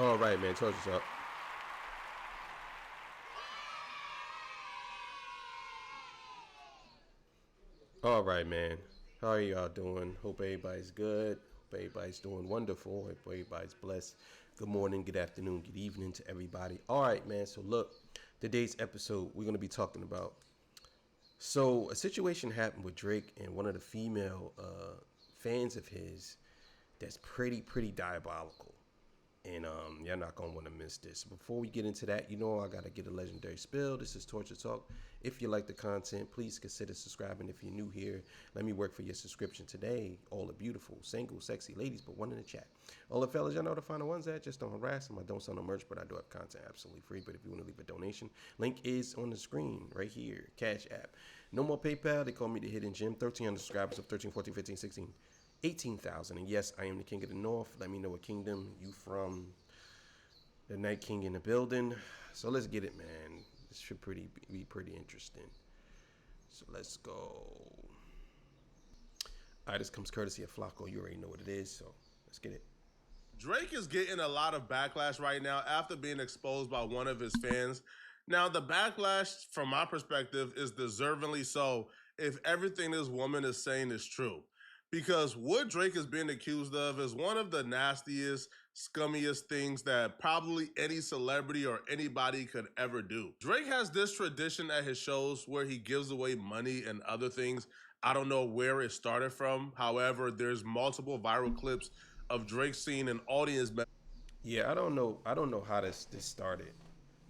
All right, man. Charge us up. All right, man. How are y'all doing? Hope everybody's good. Hope everybody's doing wonderful. Hope everybody's blessed. Good morning, good afternoon, good evening to everybody. All right, man. So look, today's episode, we're gonna be talking about. So a situation happened with Drake and one of the female fans of his that's pretty diabolical. And you're not gonna want to miss this. Before we get into that, I gotta get a legendary spill. This is Torture Talk. If you like the content, please consider subscribing. If you're new here, let me work for your subscription today. All the beautiful, single, sexy ladies, but one in the chat. All the fellas, y'all know the final ones at. Just don't harass them. I don't sell no merch, but I do have content absolutely free. But if you want to leave a donation, link is on the screen right here. Cash App. No more PayPal. They call me the Hidden Gem. 1,300 subscribers of 13, 14, 15, 16. 18,000. And yes, I am the king of the north. Let me know what kingdom you from. The Night King in the building. So let's get it, man. This should be pretty interesting. So let's go. All right, this comes courtesy of Flacco. You already know what it is, so let's get it. Drake is getting a lot of backlash right now after being exposed by one of his fans. Now, the backlash, from my perspective, is deservingly so if everything this woman is saying is true. Because what Drake is being accused of is one of the nastiest, scummiest things that probably any celebrity or anybody could ever do. Drake has this tradition at his shows where he gives away money and other things. I don't know where it started from. However, there's multiple viral clips of Drake seeing an audience. Yeah, I don't know. I don't know how this started.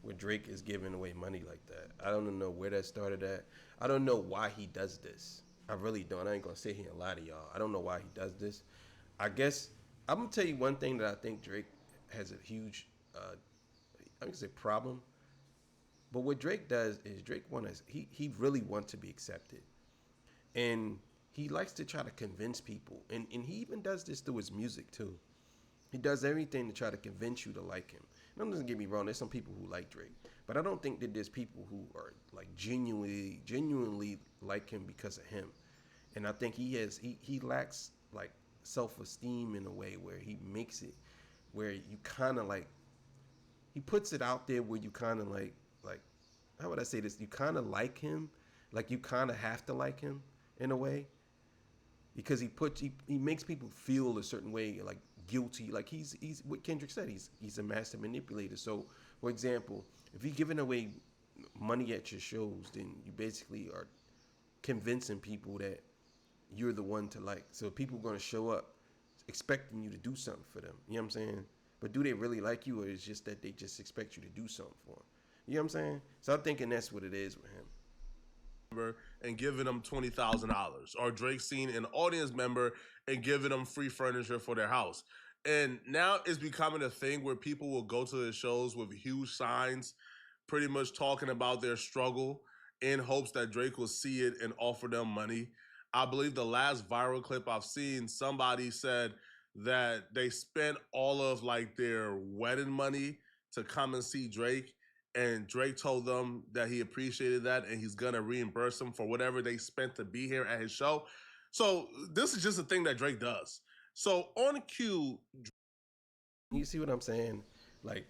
Where Drake is giving away money like that. I don't know where that started at. I don't know why he does this. I really don't. I ain't gonna sit here and lie to y'all. I don't know why he does this. I guess I'm gonna tell you one thing that I think Drake has a huge, I can say problem. But what Drake does is Drake wants he really wants to be accepted, and he likes to try to convince people, and he even does this through his music too. He does everything to try to convince you to like him. Now, doesn't get me wrong. There's some people who like Drake, but I don't think that there's people who are like genuinely like him because of him. And I think he lacks like self-esteem in a way where he makes it where you kind of like he puts it out there where you kind of like how would I say this? You kind of like him, like you kind of have to like him in a way because he makes people feel a certain way, like guilty. Like he's what Kendrick said. He's a master manipulator. So, for example, if you're giving away money at your shows, then you basically are convincing people that you're the one to like. So people are gonna show up expecting you to do something for them. You know what I'm saying? But do they really like you, or is it just that they just expect you to do something for them? You know what I'm saying? So I'm thinking that's what it is with him. And giving them $20,000, or Drake seeing an audience member and giving them free furniture for their house. And now it's becoming a thing where people will go to the shows with huge signs, pretty much talking about their struggle in hopes that Drake will see it and offer them money. I believe the last viral clip I've seen, somebody said that they spent all of like their wedding money to come and see Drake, and Drake told them that he appreciated that and he's gonna reimburse them for whatever they spent to be here at his show. So this is just a thing that Drake does. So on cue, You see what I'm saying? Like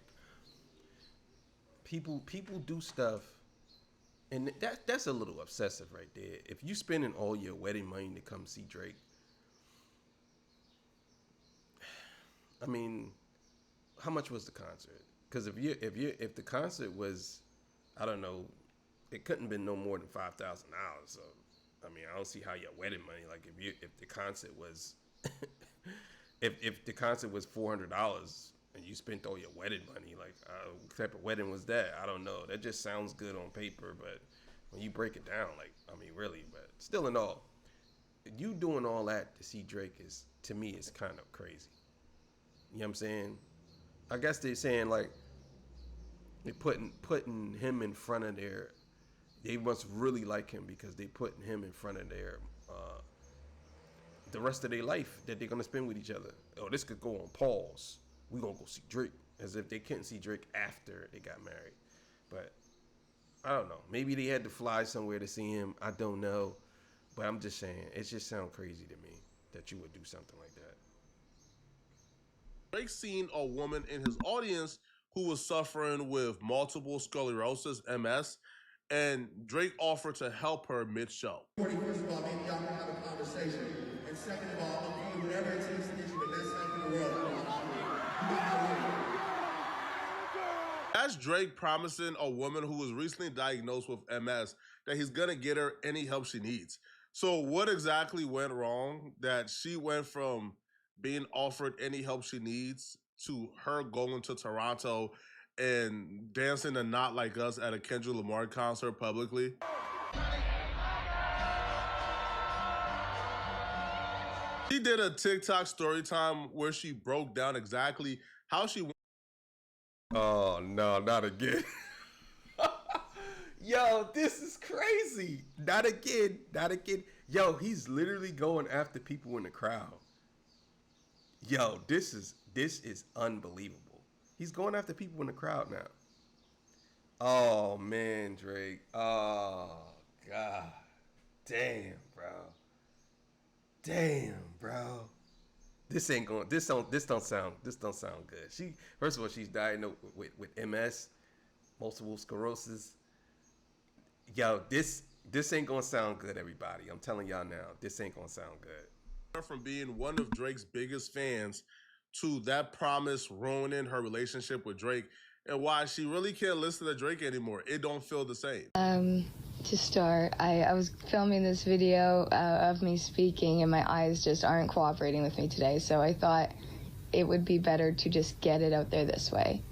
people do stuff, and that's a little obsessive right there. If you spending all your wedding money to come see Drake, I mean, how much was the concert? Because if the concert was, I don't know, it couldn't have been no more than $5,000. So, I mean, I don't see how your wedding money, like if the concert was, if the concert was $400 and you spent all your wedding money, like what type of wedding was that? I don't know. That just sounds good on paper, but when you break it down, like I mean, really, but still in all, you doing all that to see Drake is to me is kind of crazy. You know what I'm saying? I guess they're saying like they putting him in front of their. They must really like him because they putting him in front of their the rest of their life that they're gonna spend with each other. Oh, this could go on pause. We gonna go see Drake, as if they couldn't see Drake after they got married. But I don't know. Maybe they had to fly somewhere to see him. I don't know. But I'm just saying, it just sounds crazy to me that you would do something like that. Drake seen a woman in his audience who was suffering with multiple sclerosis, MS, and Drake offered to help her mid-show. First of all, maybe y'all can have a conversation. And second of all, okay, whatever it takes to get you the best help in the world. That's Drake promising a woman who was recently diagnosed with MS that he's gonna get her any help she needs. So what exactly went wrong that she went from being offered any help she needs to her going to Toronto and dancing a Not Like Us at a Kendrick Lamar concert publicly? She did a TikTok story time where she broke down exactly how she went. Oh no, not again. Yo, this is crazy. Not again, not again. Yo, he's literally going after people in the crowd. Yo, this is unbelievable. He's going after people in the crowd now. Oh man, Drake. Oh God. Damn, bro. Damn, bro. This don't sound good. She, first of all, she's diagnosed with MS, multiple sclerosis. Yo, this ain't gonna sound good, everybody. I'm telling y'all now, this ain't gonna sound good. From being one of Drake's biggest fans to that promise ruining her relationship with Drake, and why she really can't listen to Drake anymore. It don't feel the same. To start, I was filming this video of me speaking, and my eyes just aren't cooperating with me today, so I thought it would be better to just get it out there this way.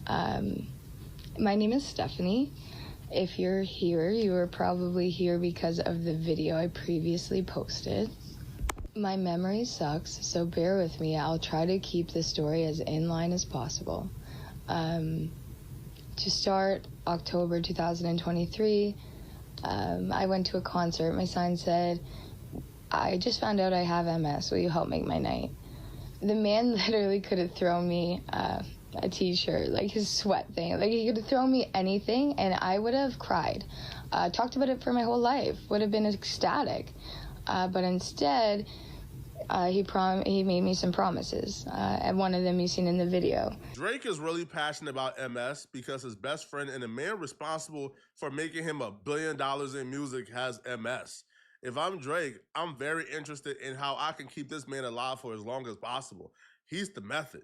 My name is Stephanie. If you're here, you are probably here because of the video I previously posted. My memory sucks, so bear with me. I'll try to keep the story as in line as possible. To start, October 2023, I went to a concert. My sign said, "I just found out I have MS. Will you help make my night?" The man literally could have thrown me a t-shirt, like his sweat thing. Like, he could have thrown me anything, and I would have cried. Talked about it for my whole life. Would have been ecstatic. But instead, he made me some promises, and one of them you seen in the video. Drake is really passionate about MS because his best friend and the man responsible for making him $1 billion in music has MS. If I'm Drake, I'm very interested in how I can keep this man alive for as long as possible. He's the method.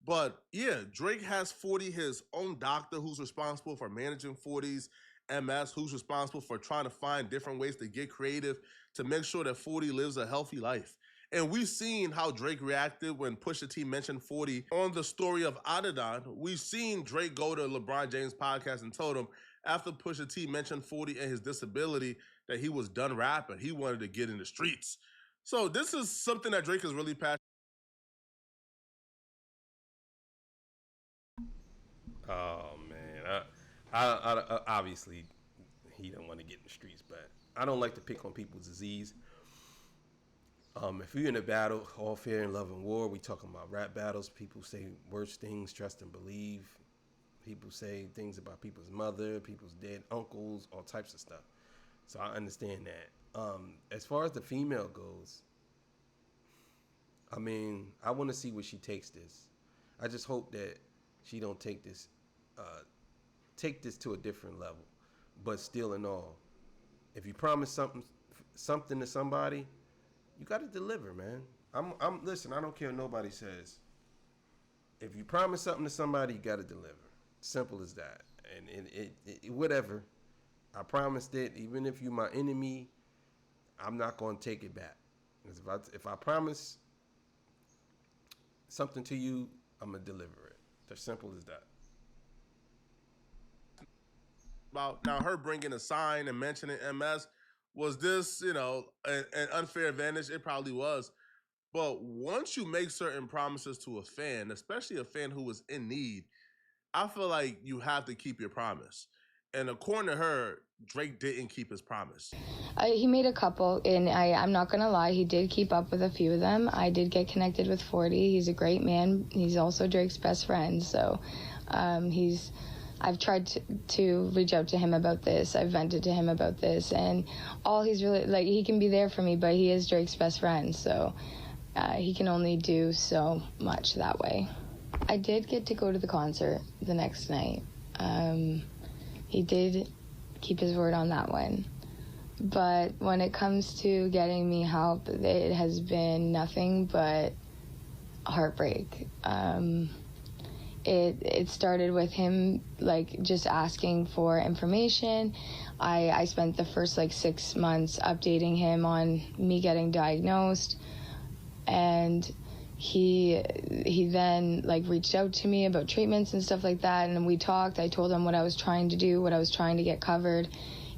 But yeah, Drake has 40, his own doctor who's responsible for managing 40's MS, who's responsible for trying to find different ways to get creative to make sure that 40 lives a healthy life. And we've seen how Drake reacted when Pusha T mentioned 40 on the story of Adidon. We've seen Drake go to LeBron James' podcast and told him after Pusha T mentioned 40 and his disability that he was done rapping. He wanted to get in the streets. So this is something that Drake is really passionate. Oh man, I obviously he don't want to get in the streets, but I don't like to pick on people's disease. If you're in a battle, all fair and love and war, we talking about rap battles. People say worse things, trust and believe. People say things about people's mother, people's dead uncles, all types of stuff. So I understand that. As far as the female goes, I mean, I want to see where she takes this. I just hope that she don't take this to a different level. But still in all, if you promise something to somebody, you got to deliver, man. Listen, I don't care what nobody says. If you promise something to somebody, you got to deliver. Simple as that. And it whatever. I promised it. Even if you're my enemy, I'm not going to take it back. Because if I promise something to you, I'm going to deliver it. It's as simple as that. About now her bringing a sign and mentioning MS, was this, an unfair advantage? It probably was. But once you make certain promises to a fan, especially a fan who was in need, I feel like you have to keep your promise. And according to her, Drake didn't keep his promise. He made a couple, and I'm not going to lie, he did keep up with a few of them. I did get connected with 40. He's a great man. He's also Drake's best friend, so I've tried to reach out to him about this. I've vented to him about this, and all he's really, like, he can be there for me, but he is Drake's best friend, so He can only do so much that way. I did get to go to the concert the next night. He did keep his word on that one. But when it comes to getting me help, it has been nothing but heartbreak. It started with him, like, just asking for information. I spent the first, 6 months updating him on me getting diagnosed. And he then, reached out to me about treatments and stuff like that. And we talked. I told him what I was trying to do, what I was trying to get covered.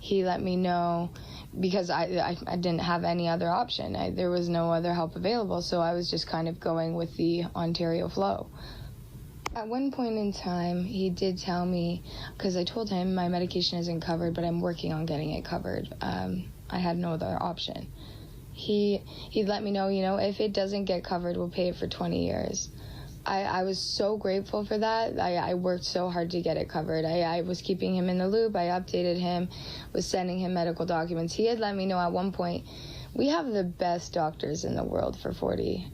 He let me know, because I didn't have any other option. There was no other help available, so I was just kind of going with the Ontario flow. At one point in time, he did tell me, because I told him my medication isn't covered, but I'm working on getting it covered. I had no other option. He let me know, if it doesn't get covered, we'll pay it for 20 years. I was so grateful for that. I worked so hard to get it covered. I was keeping him in the loop. I updated him, was sending him medical documents. He had let me know at one point, we have the best doctors in the world for 40.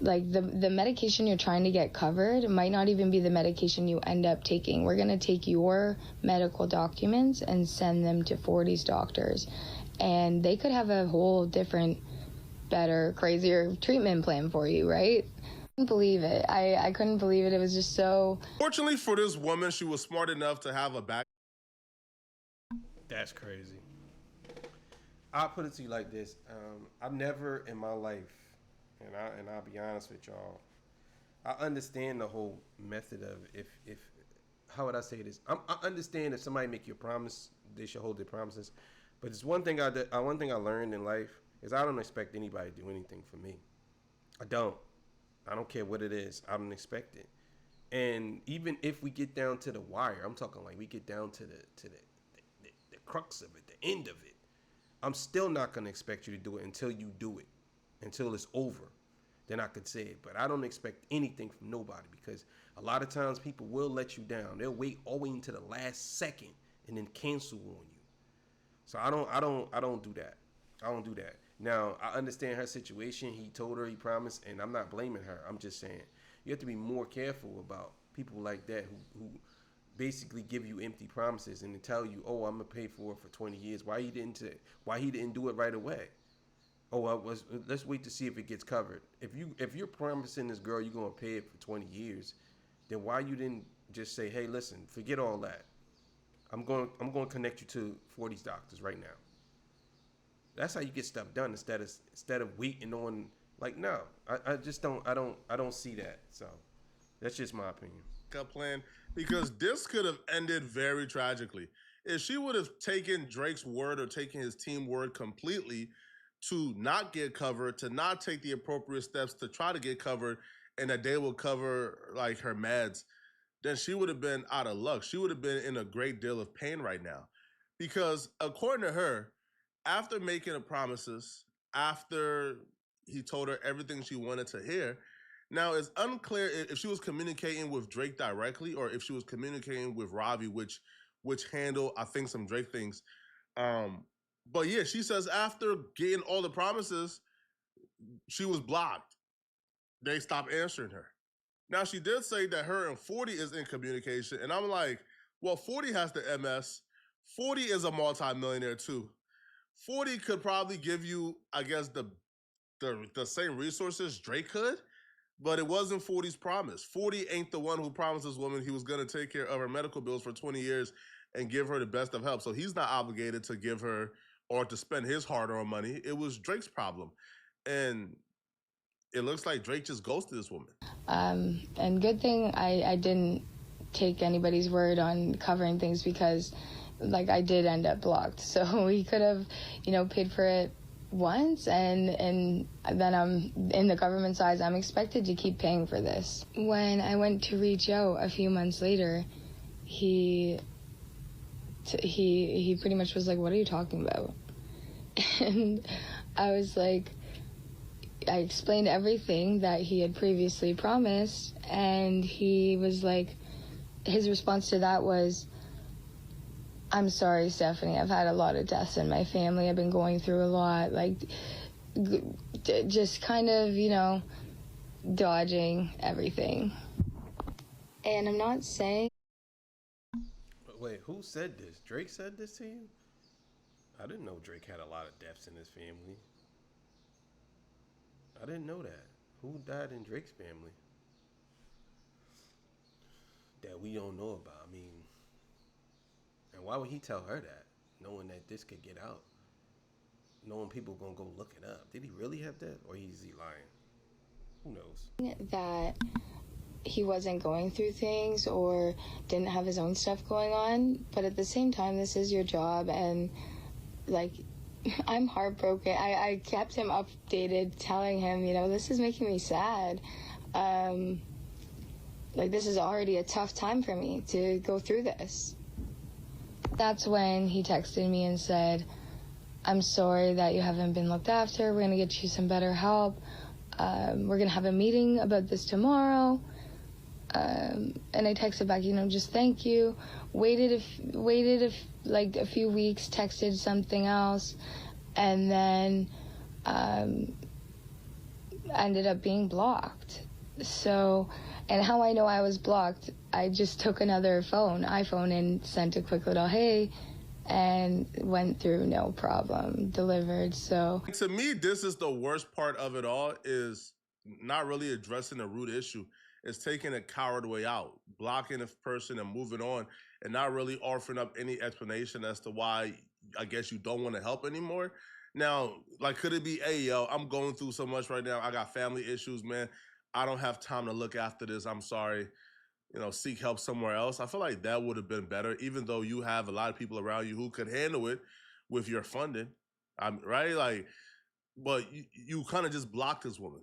The medication you're trying to get covered might not even be the medication you end up taking. We're going to take your medical documents and send them to 40's doctors. And they could have a whole different, better, crazier treatment plan for you, right? I couldn't believe it. I couldn't believe it. It was just so... Fortunately for this woman, she was smart enough to have a back. That's crazy. I'll put it to you like this. I've never in my life, and I'll be honest with y'all, I understand the whole method of if how would I say this? I understand if somebody make you a promise, they should hold their promises. But it's one thing I learned in life is I don't expect anybody to do anything for me. I don't care what it is. I don't expect it. And even if we get down to the wire, I'm talking we get down to the crux of it, the end of it. I'm still not going to expect you to do it until you do it, until it's over. Then I could say it. But I don't expect anything from nobody, because a lot of times people will let you down. They'll wait all the way until the last second and then cancel on you. So I don't do that. I don't do that. Now, I understand her situation. He told her, he promised, and I'm not blaming her. I'm just saying you have to be more careful about people like that who basically give you empty promises and tell you, oh, I'm gonna pay for it for 20 years. Why he didn't do it right away? Let's wait to see if it gets covered. If you're promising this girl you're gonna pay it for 20 years, then why you didn't just say, hey, listen, forget all that. I'm going to connect you to 40's doctors right now. That's how you get stuff done instead of waiting on, no. I just don't see that. So that's just my opinion. Plan, because this could have ended very tragically. If she would have taken Drake's word or taken his team word completely to not get covered, to not take the appropriate steps to try to get covered, and that they will cover her meds, then she would have been out of luck. She would have been in a great deal of pain right now. Because according to her, after making the promises, after he told her everything she wanted to hear, now it's unclear if she was communicating with Drake directly or if she was communicating with Ravi, which handle, I think, some Drake things. But yeah, she says after getting all the promises, she was blocked. They stopped answering her. Now, she did say that her and 40 is in communication. And I'm like, well, 40 has the MS. 40 is a multimillionaire too. 40 could probably give you, I guess, the same resources Drake could, but it wasn't 40's promise. 40 ain't the one who promised this woman he was going to take care of her medical bills for 20 years and give her the best of help. So he's not obligated to give her or to spend his hard-earned money. It was Drake's problem. And it looks like Drake just ghosted this woman. And good thing I didn't take anybody's word on covering things, because I did end up blocked. So he could have, paid for it once, and then I'm in the government side, I'm expected to keep paying for this. When I went to reach out a few months later, he pretty much was like, what are you talking about? And I was like, I explained everything that he had previously promised, and he was like, his response to that was, I'm sorry, Stephanie, I've had a lot of deaths in my family. I've been going through a lot. just kind of, you know, dodging everything. And I'm not saying... Wait, who said this? Drake said this to you? I didn't know Drake had a lot of deaths in his family. I didn't know that. Who died in Drake's family? That we don't know about. I mean, and why would he tell her that, knowing that this could get out? Knowing people gonna go look it up. Did he really have that, or is he lying? Who knows? That he wasn't going through things or didn't have his own stuff going on, but at the same time, this is your job, and like, I'm heartbroken. I kept him updated, telling him, you know, this is making me sad. Like, this is already a tough time for me to go through this. That's when he texted me and said, I'm sorry that you haven't been looked after. We're going to get you some better help. We're going to have a meeting about this tomorrow. And I texted back, you know, just thank you. Waited like a few weeks, texted something else, and then ended up being blocked. So, and how I know I was blocked, I just took another iPhone, and sent a quick little hey, and went through no problem, delivered. So to me, this is the worst part of it all, is not really addressing the root issue. It's taking a coward way out, blocking a person and moving on, and not really offering up any explanation as to why I guess you don't want to help anymore. Now, like, could it be, hey, yo, I'm going through so much right now. I got family issues, man. I don't have time to look after this. I'm sorry. You know, seek help somewhere else. I feel like that would have been better, even though you have a lot of people around you who could handle it with your funding, right? Like, but you kind of just blocked this woman.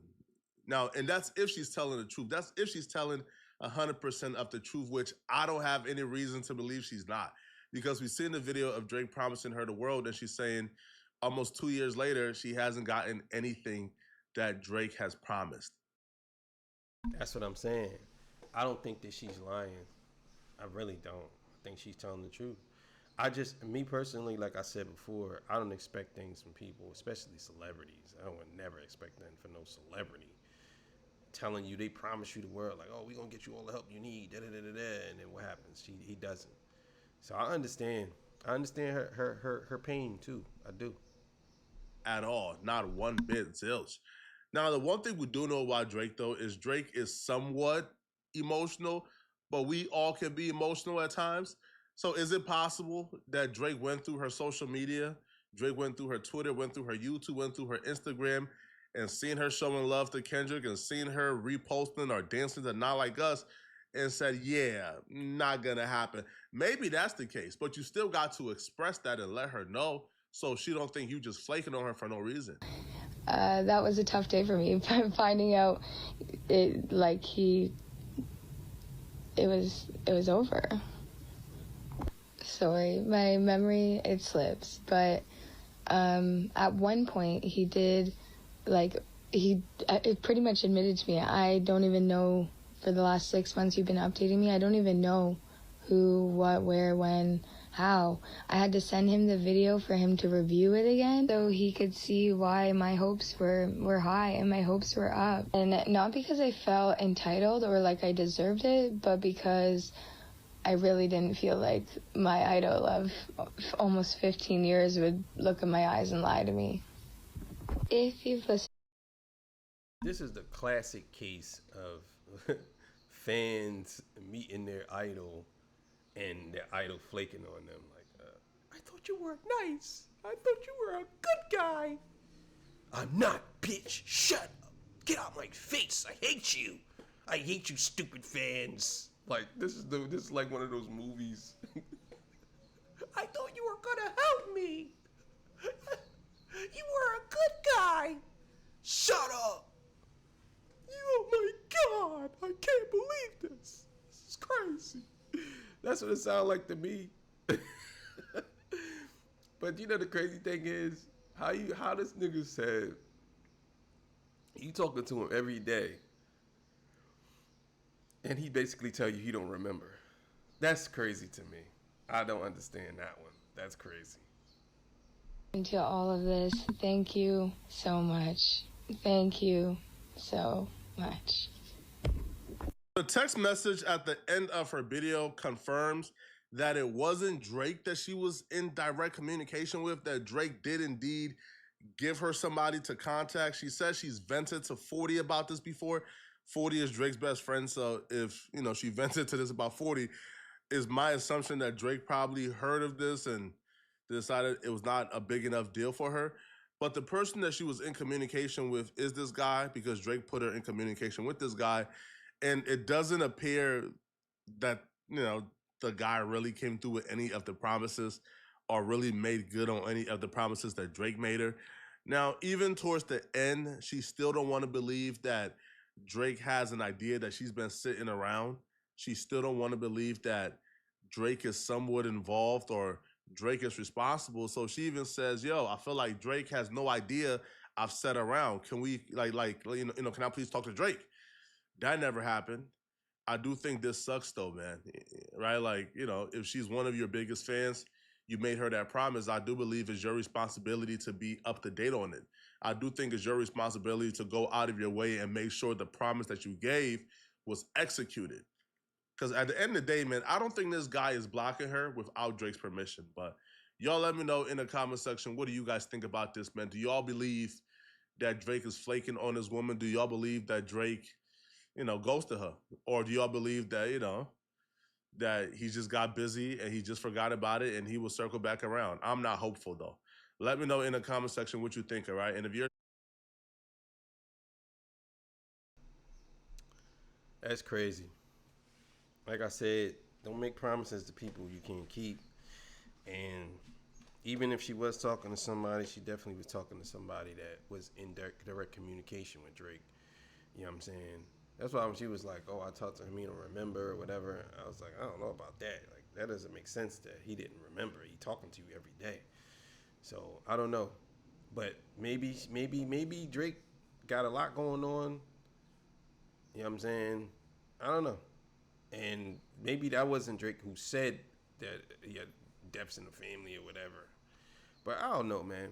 Now, and that's if she's telling the truth. That's if she's telling 100% of the truth, which I don't have any reason to believe she's not. Because we've seen the video of Drake promising her the world, and she's saying almost 2 years later, she hasn't gotten anything that Drake has promised. That's what I'm saying. I don't think that she's lying. I really don't. I think she's telling the truth. Me personally, like I said before, I don't expect things from people, especially celebrities. I would never expect nothing from no celebrity telling you they promise you the world, like, oh, we're gonna get you all the help you need, and then what happens? He doesn't. So I understand. I understand her pain too. I do. At all, not one bit, zilch. Now, the one thing we do know about Drake, though, is Drake is somewhat emotional, but we all can be emotional at times. So is it possible that Drake went through her social media, Drake went through her Twitter, went through her YouTube, went through her Instagram, and seen her showing love to Kendrick and seen her reposting or dancing to Not Like Us, and said, yeah, not gonna happen. Maybe that's the case, but you still got to express that and let her know, so she don't think you just flaking on her for no reason. That was a tough day for me, finding out it was over. Sorry, my memory, it slips, but at one point he did, it pretty much admitted to me, I don't even know, for the last 6 months you've been updating me, I don't even know who, what, where, when, how. I had to send him the video for him to review it again so he could see why my hopes were high and my hopes were up. And not because I felt entitled or like I deserved it, but because I really didn't feel like my idol of almost 15 years would look in my eyes and lie to me. If you've listened... This is the classic case of fans meeting their idol and their idol flaking on them. Like, I thought you were nice. I thought you were a good guy. I'm not, bitch. Shut up. Get out my face. I hate you. I hate you, stupid fans. Like, this is like one of those movies. I thought you were gonna help me. You were a good guy. Shut up. Oh my God. I can't believe this. This is crazy. That's what it sounds like to me. But you know the crazy thing is how this nigga said you talking to him every day and he basically tell you he don't remember. That's crazy to me. I don't understand that one. That's crazy. Into all of this, thank you so much. Thank you so much. The text message at the end of her video confirms that it wasn't Drake that she was in direct communication with, that Drake did indeed give her somebody to contact. She says she's vented to 40 about this before. 40 is Drake's best friend, so if, you know, she vented to this about 40, is my assumption that Drake probably heard of this and decided it was not a big enough deal for her. But the person that she was in communication with is this guy, because Drake put her in communication with this guy. And it doesn't appear that, you know, the guy really came through with any of the promises or really made good on any of the promises that Drake made her. Now, even towards the end, she still don't want to believe that Drake has an idea that she's been sitting around. She still don't want to believe that Drake is somewhat involved or Drake is responsible. So she even says, yo, I feel like Drake has no idea I've sat around. Can we can I please talk to Drake? That never happened. I do think this sucks though, man. Right? Like, you know, if she's one of your biggest fans, you made her that promise. I do believe it's your responsibility to be up to date on it. I do think it's your responsibility to go out of your way and make sure the promise that you gave was executed. Because at the end of the day, man, I don't think this guy is blocking her without Drake's permission. But y'all let me know in the comment section, what do you guys think about this, man? Do y'all believe that Drake is flaking on this woman? Do y'all believe that Drake, you know, ghosted her? Or do y'all believe that, you know, that he just got busy and he just forgot about it and he will circle back around? I'm not hopeful, though. Let me know in the comment section what you think, all right? And if you're... That's crazy. Like I said, don't make promises to people you can't keep. And even if she was talking to somebody, she definitely was talking to somebody that was in direct communication with Drake. You know what I'm saying? That's why when she was like, oh, I talked to him, he don't remember or whatever, I was like, I don't know about that. Like, that doesn't make sense that he didn't remember. He talking to you every day. So, I don't know. But maybe Drake got a lot going on. You know what I'm saying? I don't know. And maybe that wasn't Drake who said that he had deaths in the family or whatever. But I don't know, man.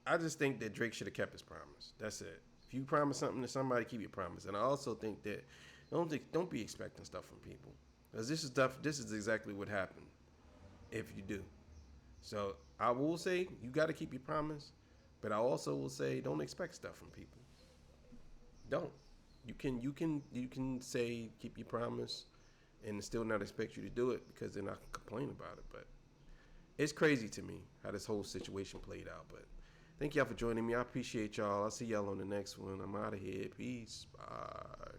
I just think that Drake should have kept his promise. That's it. If you promise something to somebody, keep your promise. And I also think that don't be expecting stuff from people, because this is exactly what happened if you do. So I will say you got to keep your promise, but I also will say don't expect stuff from people. Don't. You can say keep your promise and still not expect you to do it, because then I can complain about it. But it's crazy to me how this whole situation played out. But thank y'all for joining me. I appreciate y'all. I'll see y'all on the next one. I'm out of here. Peace. Bye.